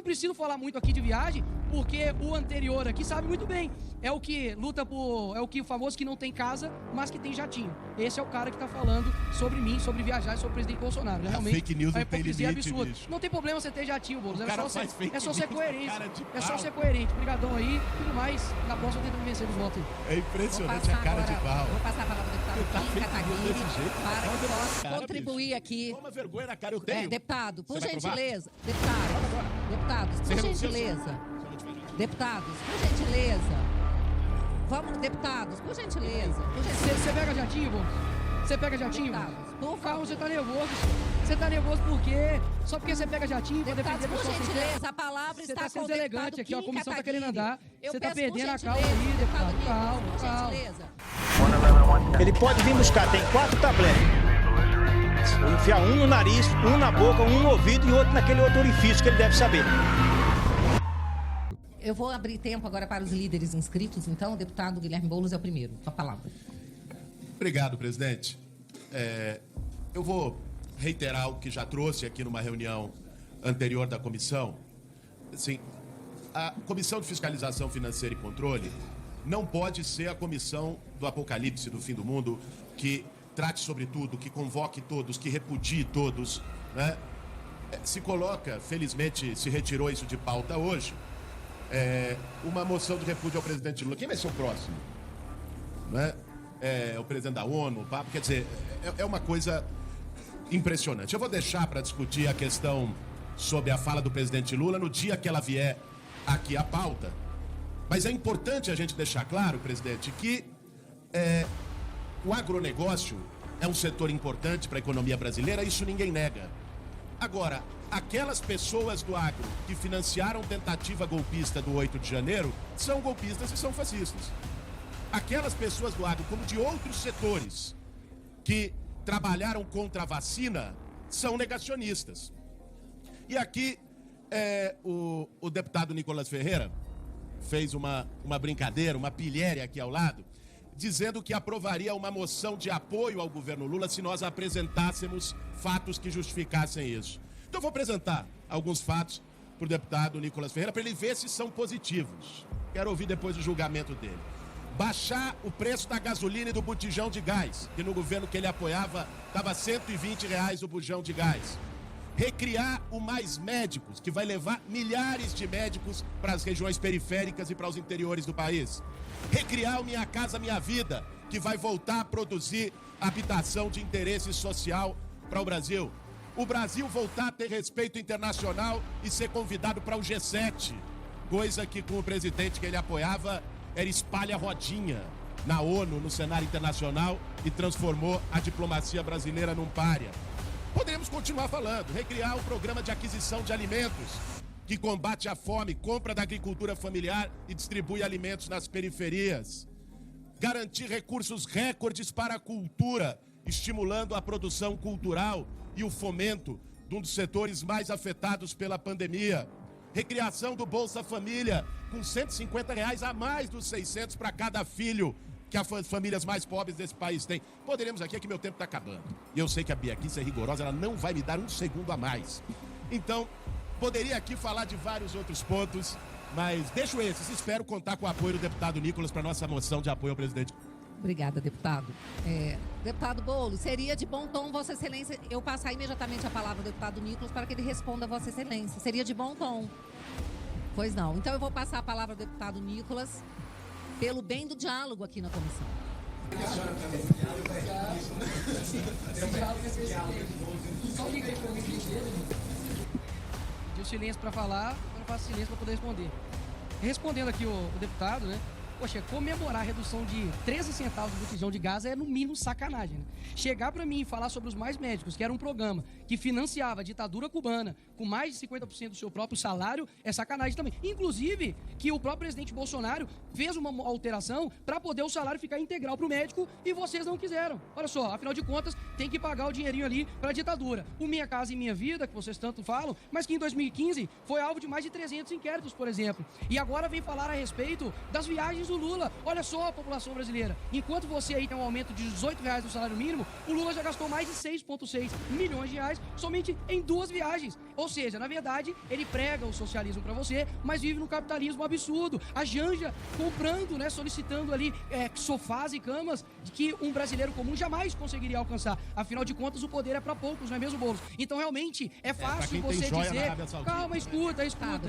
não preciso falar muito aqui de viagem, porque o anterior aqui sabe muito bem. É o que luta por... É o que o famoso que não tem casa, mas que tem jatinho. Esse é o cara que tá falando sobre mim, sobre viajar, sobre o presidente Bolsonaro. Realmente, fake news não tem limite, absurda. bicho. Não tem problema você ter jatinho, Boulos. É só ser coerente. É só ser coerente. Obrigadão aí. Tudo mais. Na próxima eu tento me vencer dos votos aí. É impressionante a cara de pau. Vou passar a palavra ao deputado Kim Kataguiri para que possa Cara, contribuir bicho. aqui. Toma vergonha na cara, eu tenho. Deputado, por Você vai gentileza. Deputados, por Você renunciou, gentileza. Deputados, por gentileza. Vamos, deputados, por gentileza. Você pega jatinho, Boulos? Você pega jatinho? Deputados, por Calma, favor. você tá nervoso. Você tá nervoso por quê? Só porque você pega jatinho pra defender Deputados, por pessoas sem gentileza, a palavra Você está tá sendo com o deputado deselegante aqui, ó, a Kim comissão tá Kataguiri. querendo andar. Eu Você tá peço, perdendo por a calma gentileza, aí, deputado. Nicolas, Calma, por calma. gentileza. Ele pode vir buscar, tem 4 tabletes. Enfiar um no nariz, um na boca, um no ouvido e outro naquele outro orifício que ele deve saber. Eu vou abrir tempo agora para os líderes inscritos, então o deputado Guilherme Boulos é o primeiro. Com a palavra. Obrigado, presidente. Eu vou reiterar o que já trouxe aqui numa reunião anterior da comissão. Assim, a Comissão de Fiscalização Financeira e Controle não pode ser a comissão do apocalipse, do fim do mundo, que trate sobre tudo, que convoque todos, que repudie todos, né? Se coloca, felizmente se retirou isso de pauta hoje, uma moção de repúdio ao presidente Lula. Quem vai ser o próximo? Né? O presidente da ONU, o Papa, quer dizer, é uma coisa impressionante. Eu vou deixar para discutir a questão sobre a fala do presidente Lula no dia que ela vier aqui à pauta. Mas é importante a gente deixar claro, presidente, que o agronegócio é um setor importante para a economia brasileira, isso ninguém nega. Agora, aquelas pessoas do agro que financiaram tentativa golpista do 8 de janeiro são golpistas e são fascistas. Aquelas pessoas do agro, como de outros setores, que trabalharam contra a vacina, são negacionistas. E aqui, o deputado Nicolas Ferreira fez uma brincadeira, uma pilhéria aqui ao lado, dizendo que aprovaria uma moção de apoio ao governo Lula se nós apresentássemos fatos que justificassem isso. Então eu vou apresentar alguns fatos para o deputado Nicolas Ferreira para ele ver se são positivos. Quero ouvir depois o julgamento dele. Baixar o preço da gasolina e do botijão de gás, que no governo que ele apoiava estava R$ 120 o botijão de gás. Recriar o Mais Médicos, que vai levar milhares de médicos para as regiões periféricas e para os interiores do país. Recriar o Minha Casa Minha Vida, que vai voltar a produzir habitação de interesse social para o Brasil. O Brasil voltar a ter respeito internacional e ser convidado para o G7, coisa que com o presidente que ele apoiava era espalha-rodinha na ONU, no cenário internacional, e transformou a diplomacia brasileira num pária. Poderíamos continuar falando, recriar o programa de aquisição de alimentos, que combate a fome, compra da agricultura familiar e distribui alimentos nas periferias. Garantir recursos recordes para a cultura, estimulando a produção cultural e o fomento de um dos setores mais afetados pela pandemia. Recriação do Bolsa Família, com R$ 150 a mais dos 600 para cada filho que as famílias mais pobres desse país têm. Poderemos aqui, é que meu tempo está acabando. E eu sei que a Bia aqui, se é rigorosa, ela não vai me dar um segundo a mais. Então, poderia aqui falar de vários outros pontos, mas deixo esses. Espero contar com o apoio do deputado Nicolas para nossa moção de apoio ao presidente. Obrigada, deputado. Deputado Boulos, seria de bom tom, Vossa Excelência, eu passar imediatamente a palavra ao deputado Nicolas para que ele responda a Vossa Excelência. Seria de bom tom. Pois não. Então eu vou passar a palavra ao deputado Nicolas, pelo bem do diálogo aqui na comissão. Pediu silêncio para falar, agora eu faço silêncio para poder responder. Respondendo aqui o deputado, né? Poxa, comemorar a redução de 13 centavos do botijão de gás é no mínimo sacanagem, né? Chegar para mim e falar sobre os Mais Médicos, que era um programa que financiava a ditadura cubana com mais de 50% do seu próprio salário, é sacanagem também. Inclusive, que o próprio presidente Bolsonaro fez uma alteração para poder o salário ficar integral para o médico e vocês não quiseram. Olha só, afinal de contas, tem que pagar o dinheirinho ali para a ditadura. O Minha Casa e Minha Vida, que vocês tanto falam, mas que em 2015 foi alvo de mais de 300 inquéritos, por exemplo. E agora vem falar a respeito das viagens do Lula. Olha só a população brasileira. Enquanto você aí tem um aumento de R$18 do salário mínimo, o Lula já gastou mais de 6,6 milhões de reais somente em 2 viagens. Ou seja, na verdade, ele prega o socialismo para você, mas vive no capitalismo absurdo. A Janja comprando, né, solicitando ali sofás e camas que um brasileiro comum jamais conseguiria alcançar. Afinal de contas, o poder é para poucos, não é mesmo, Boulos? Então, realmente, é fácil você dizer... Calma, escuta.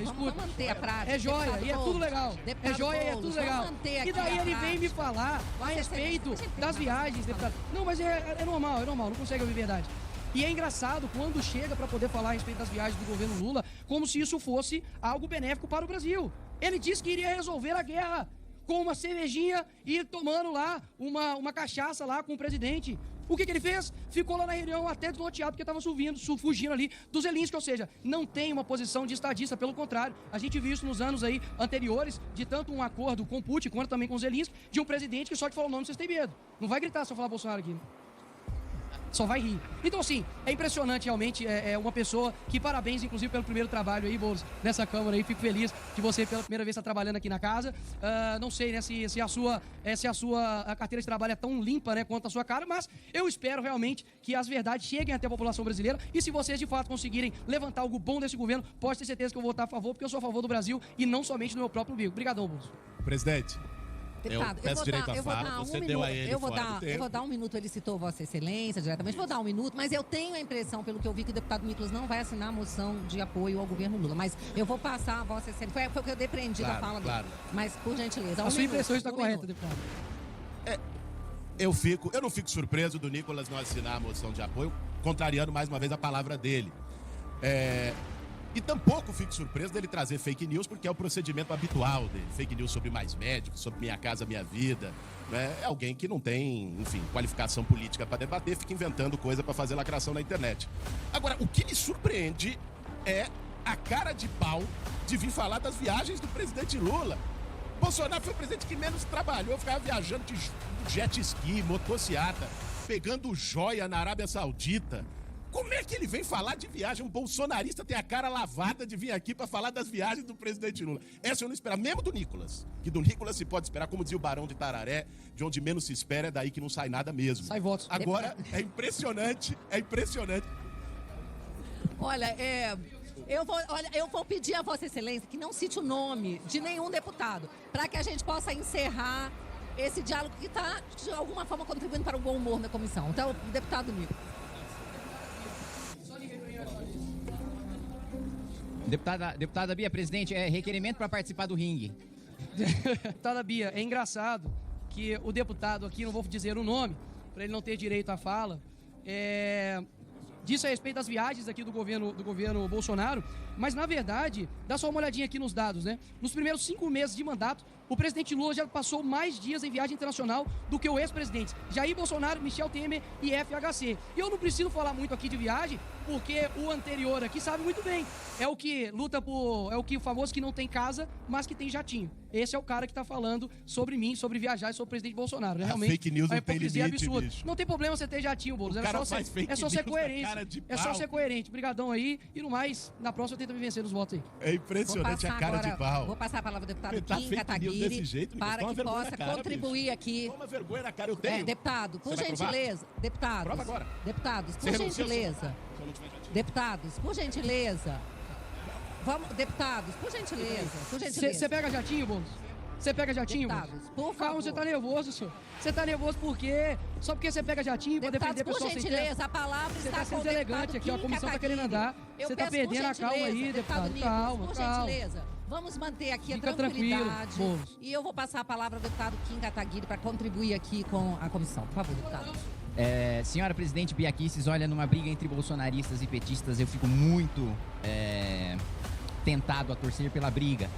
Vamos manter a prática. É joia, deputado e é tudo Boulos. legal. Deputado É joia e é Boulos, tudo legal. vamos manter aqui E daí a ele vem me prática. falar a respeito das viagens, deputado. Não, mas é normal, não consegue ouvir verdade. E é engraçado quando chega para poder falar a respeito das viagens do governo Lula, como se isso fosse algo benéfico para o Brasil. Ele disse que iria resolver a guerra com uma cervejinha e tomando lá uma cachaça lá com o presidente. O que ele fez? Ficou lá na reunião até desnorteado porque estava fugindo ali do Zelensky, ou seja, não tem uma posição de estadista, pelo contrário. A gente viu isso nos anos aí anteriores, de tanto um acordo com Putin quanto também com Zelensky, de um presidente que só te falou o nome, vocês têm medo. Não vai gritar se eu falar Bolsonaro aqui. Só vai rir. Então, assim, é impressionante realmente, é uma pessoa que parabéns, inclusive, pelo primeiro trabalho aí, Boulos, nessa Câmara aí. Fico feliz de você pela primeira vez estar trabalhando aqui na casa. Não sei, né, se a sua carteira de trabalho é tão limpa, né, quanto a sua cara, mas eu espero realmente que as verdades cheguem até a população brasileira e se vocês, de fato, conseguirem levantar algo bom desse governo, pode ter certeza que eu vou votar a favor, porque eu sou a favor do Brasil e não somente do meu próprio umbigo. Obrigadão, Boulos. Presidente, Deputado, peço direito à fala, um você minuto, deu a ele eu vou fora do tempo. eu vou dar um minuto, ele citou Vossa Excelência diretamente, vou dar um minuto, mas eu tenho a impressão, pelo que eu vi, que o deputado Nicolas não vai assinar a moção de apoio ao governo Lula, mas eu vou passar a Vossa Excelência, foi o que eu depreendi da fala dele, mas por gentileza, A sua impressão está correta, deputado. eu não fico surpreso do Nicolas não assinar a moção de apoio, contrariando mais uma vez a palavra dele. E tampouco fico surpreso dele trazer fake news, porque é o procedimento habitual dele. Fake news sobre mais médicos, sobre Minha Casa Minha Vida. Né? É alguém que não tem, enfim, qualificação política para debater, fica inventando coisa para fazer lacração na internet. Agora, o que me surpreende é a cara de pau de vir falar das viagens do presidente Lula. Bolsonaro foi o presidente que menos trabalhou, ficava viajando de jet ski, motociata, pegando joia na Arábia Saudita. Como é que ele vem falar de viagem? Um bolsonarista tem a cara lavada de vir aqui para falar das viagens do presidente Lula. Essa eu não esperava, mesmo do Nicolas. Que do Nicolas se pode esperar, como dizia o Barão de Tararé, de onde menos se espera é daí que não sai nada mesmo. Sai votos. Agora, é impressionante. Olha, eu vou pedir a Vossa Excelência que não cite o nome de nenhum deputado, para que a gente possa encerrar esse diálogo que está, de alguma forma, contribuindo para o bom humor na comissão. Então, deputado Nicolas. Deputada Bia, presidente, requerimento para participar do ringue. Deputada Bia, é engraçado que o deputado aqui, não vou dizer o nome, para ele não ter direito à fala, disse a respeito das viagens aqui do governo Bolsonaro, mas na verdade, dá só uma olhadinha aqui nos dados, né? Nos primeiros 5 meses de mandato, o presidente Lula já passou mais dias em viagem internacional do que o ex-presidente Jair Bolsonaro, Michel Temer e FHC. E eu não preciso falar muito aqui de viagem, porque o anterior aqui sabe muito bem. É o que luta por... É o famoso que não tem casa, mas que tem jatinho. Esse é o cara que tá falando sobre mim, sobre viajar e sobre o presidente Bolsonaro. Né? Realmente, fake news não tem limite, absurda. bicho. Não tem problema você ter jatinho, Boulos. É só ser coerente. É só ser coerente. Brigadão aí. E no mais, na próxima tenta me vencer nos votos aí. É impressionante a cara de pau. Vou passar a palavra ao deputado Tá Kim fake Kataguiri desse jeito, para que vergonha possa na cara, contribuir bicho. aqui. Toma vergonha na cara, eu tenho. Deputado, por Você vai provar? gentileza. Deputados. Prova agora. Deputados, Você por renuncia, gentileza. se eu não tiver jatinho. Deputados, por gentileza. Vamos, deputados, por gentileza. Por gentileza. Você pega jatinho, Boulos? Você pega jatinho, Boulos? Deputados, por favor. Calma, você tá nervoso, senhor. Você tá nervoso por quê? Só porque você pega jatinho pra Deputados, defender por pessoal sem terra? gentileza, a palavra Você está tá sendo com o deputado deselegante aqui, ó, a Kim comissão tá Kataguiri. querendo andar. Eu Você tá peço, por perdendo a calma gentileza, aí, deputado. Nicolas, Calma, por calma. gentileza, vamos manter aqui Fica a tranquilidade. tranquilo, Boulos. E eu vou passar a palavra ao deputado Kim Kataguiri para contribuir aqui com a comissão. Por favor, deputado. Senhora presidente Bia Kicis, olha, numa briga entre bolsonaristas e petistas, eu fico muito tentado a torcer pela briga.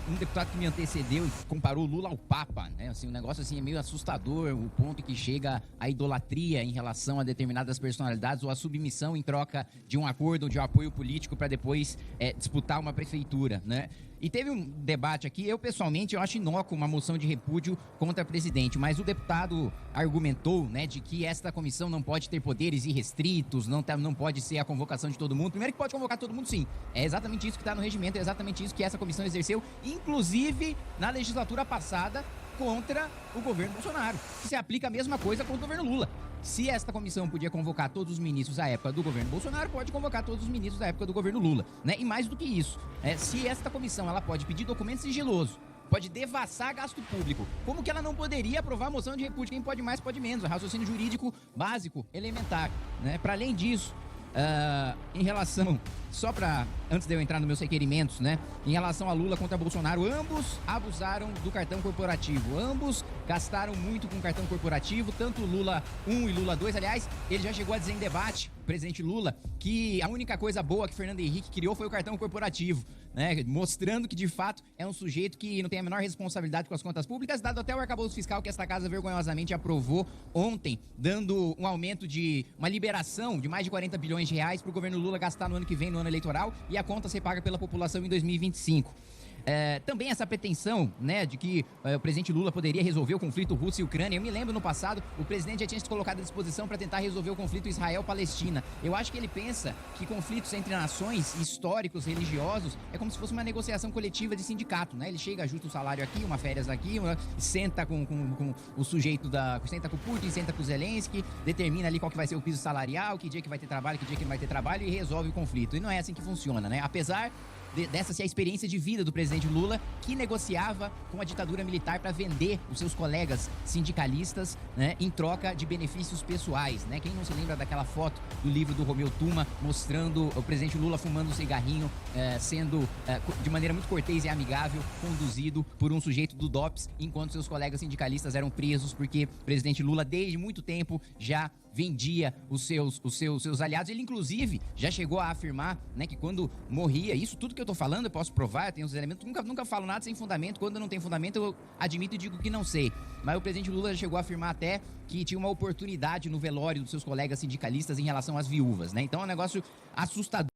Um deputado que me antecedeu e comparou Lula ao Papa, né? Assim, um negócio assim é meio assustador, o ponto que chega a idolatria em relação a determinadas personalidades ou a submissão em troca de um acordo ou de um apoio político para depois disputar uma prefeitura, né? E teve um debate aqui, eu pessoalmente eu acho inócuo uma moção de repúdio contra o presidente, mas o deputado argumentou, né, de que esta comissão não pode ter poderes irrestritos, não pode ser a convocação de todo mundo. Primeiro que pode convocar todo mundo, sim. É exatamente isso que está no regimento, é exatamente isso que essa comissão exerceu, inclusive na legislatura passada, contra o governo Bolsonaro. Se aplica a mesma coisa contra o governo Lula. Se esta comissão podia convocar todos os ministros da época do governo Bolsonaro, pode convocar todos os ministros da época do governo Lula, né? E mais do que isso, se esta comissão ela pode pedir documento sigiloso, pode devassar gasto público, como que ela não poderia aprovar a moção de repúdio? Quem pode mais, pode menos. Raciocínio jurídico básico, elementar, né? Para além disso, em relação, só para antes de eu entrar nos meus requerimentos, né? Em relação a Lula contra Bolsonaro, ambos abusaram do cartão corporativo, ambos gastaram muito com o cartão corporativo, tanto Lula 1 e Lula 2, aliás, ele já chegou a dizer em debate, o presidente Lula, que a única coisa boa que Fernando Henrique criou foi o cartão corporativo, né? Mostrando que de fato é um sujeito que não tem a menor responsabilidade com as contas públicas, dado até o arcabouço fiscal que esta casa vergonhosamente aprovou ontem, dando um aumento de uma liberação de mais de 40 bilhões de reais para o governo Lula gastar no ano que vem, no ano eleitoral, e a conta ser paga pela população em 2025. Também essa pretensão, né, de que o presidente Lula poderia resolver o conflito Rússia e Ucrânia. Eu me lembro no passado, o presidente já tinha se colocado à disposição para tentar resolver o conflito Israel-Palestina. Eu acho que ele pensa que conflitos entre nações, históricos, religiosos, é como se fosse uma negociação coletiva de sindicato, né? Ele chega, ajusta o salário aqui, uma férias aqui, senta com o sujeito senta com o Putin, senta com o Zelensky, determina ali qual que vai ser o piso salarial, que dia que vai ter trabalho, que dia que não vai ter trabalho, e resolve o conflito. E não é assim que funciona, né? Apesar dessa ser a experiência de vida do presidente Lula, que negociava com a ditadura militar para vender os seus colegas sindicalistas, né, em troca de benefícios pessoais, né? Quem não se lembra daquela foto do livro do Romeu Tuma mostrando o presidente Lula fumando um cigarrinho, sendo de maneira muito cortês e amigável conduzido por um sujeito do DOPS, enquanto seus colegas sindicalistas eram presos, porque o presidente Lula desde muito tempo já vendia os seus aliados. Ele, inclusive, já chegou a afirmar, né, que quando morria, isso tudo que eu tô falando, eu posso provar, eu tenho os elementos, nunca falo nada sem fundamento. Quando não tem fundamento, eu admito e digo que não sei. Mas o presidente Lula já chegou a afirmar até que tinha uma oportunidade no velório dos seus colegas sindicalistas em relação às viúvas, né? Então é um negócio assustador.